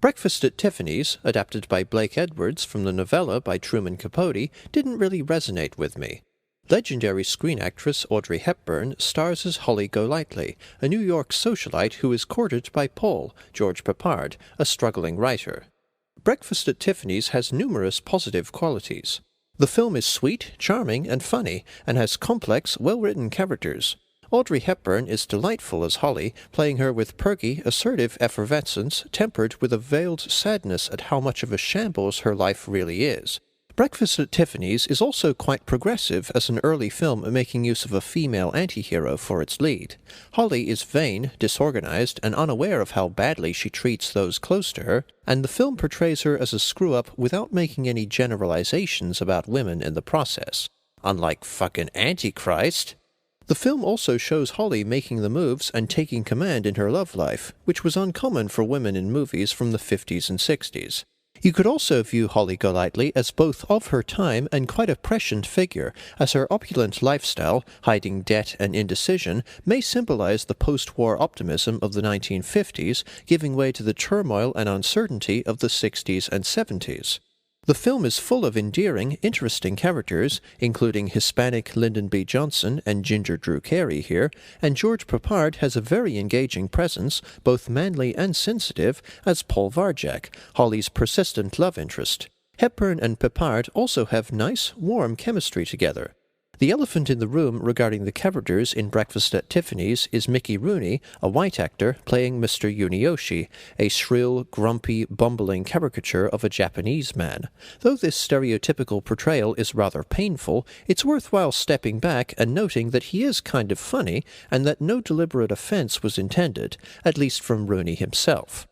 Breakfast at Tiffany's, adapted by Blake Edwards from the novella by Truman Capote, didn't really resonate with me. Legendary screen actress Audrey Hepburn stars as Holly Golightly, a New York socialite who is courted by Paul, George Peppard, a struggling writer. Breakfast at Tiffany's has numerous positive qualities. The film is sweet, charming, and funny, and has complex, well-written characters. Audrey Hepburn is delightful as Holly, playing her with perky, assertive effervescence tempered with a veiled sadness at how much of a shambles her life really is. Breakfast at Tiffany's is also quite progressive as an early film making use of a female anti-hero for its lead. Holly is vain, disorganized, and unaware of how badly she treats those close to her, and the film portrays her as a screw-up without making any generalizations about women in the process. Unlike fucking Antichrist. The film also shows Holly making the moves and taking command in her love life, which was uncommon for women in movies from the 50s and 60s. You could also view Holly Golightly as both of her time and quite a prescient figure, as her opulent lifestyle, hiding debt and indecision, may symbolize the post-war optimism of the 1950s, giving way to the turmoil and uncertainty of the 60s and 70s. The film is full of endearing, interesting characters, including Hispanic Lyndon B. Johnson and Ginger Drew Carey here, and George Peppard has a very engaging presence, both manly and sensitive, as Paul Varjak, Holly's persistent love interest. Hepburn and Peppard also have nice, warm chemistry together. The elephant in the room regarding the characters in Breakfast at Tiffany's is Mickey Rooney, a white actor playing Mr. Yunioshi, a shrill, grumpy, bumbling caricature of a Japanese man. Though this stereotypical portrayal is rather painful, it's worthwhile stepping back and noting that he is kind of funny and that no deliberate offense was intended, at least from Rooney himself.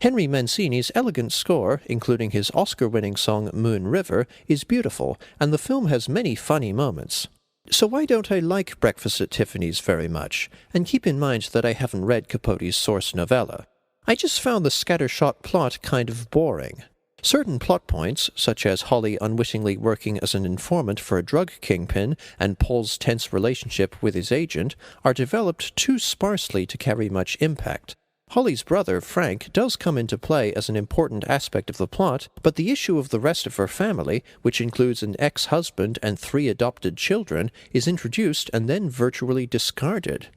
Henry Mancini's elegant score, including his Oscar-winning song Moon River, is beautiful, and the film has many funny moments. So why don't I like Breakfast at Tiffany's very much? And keep in mind that I haven't read Capote's source novella. I just found the scattershot plot kind of boring. Certain plot points, such as Holly unwittingly working as an informant for a drug kingpin and Paul's tense relationship with his agent, are developed too sparsely to carry much impact. Holly's brother, Frank, does come into play as an important aspect of the plot, but the issue of the rest of her family, which includes an ex-husband and 3 adopted children, is introduced and then virtually discarded.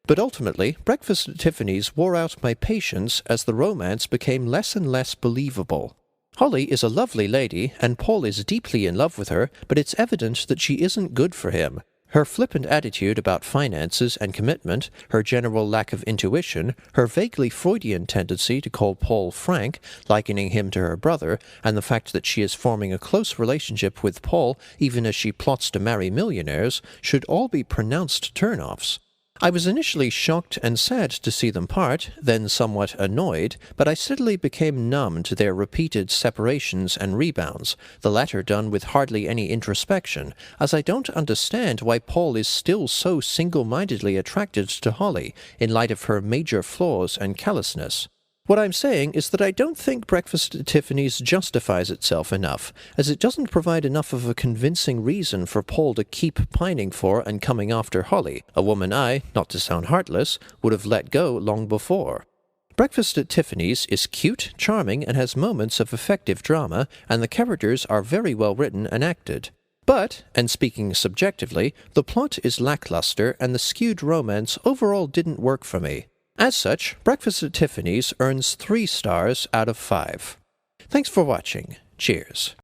But ultimately, Breakfast at Tiffany's wore out my patience as the romance became less and less believable. Holly is a lovely lady, and Paul is deeply in love with her, but it's evident that she isn't good for him. Her flippant attitude about finances and commitment, her general lack of intuition, her vaguely Freudian tendency to call Paul Frank, likening him to her brother, and the fact that she is forming a close relationship with Paul even as she plots to marry millionaires, should all be pronounced turn-offs. I was initially shocked and sad to see them part, then somewhat annoyed, but I steadily became numb to their repeated separations and rebounds, the latter done with hardly any introspection, as I don't understand why Paul is still so single-mindedly attracted to Holly, in light of her major flaws and callousness. What I'm saying is that I don't think Breakfast at Tiffany's justifies itself enough, as it doesn't provide enough of a convincing reason for Paul to keep pining for and coming after Holly, a woman I, not to sound heartless, would have let go long before. Breakfast at Tiffany's is cute, charming, and has moments of effective drama, and the characters are very well written and acted. But, and speaking subjectively, the plot is lackluster and the skewed romance overall didn't work for me. As such, Breakfast at Tiffany's earns 3 stars out of 5. Thanks for watching. Cheers.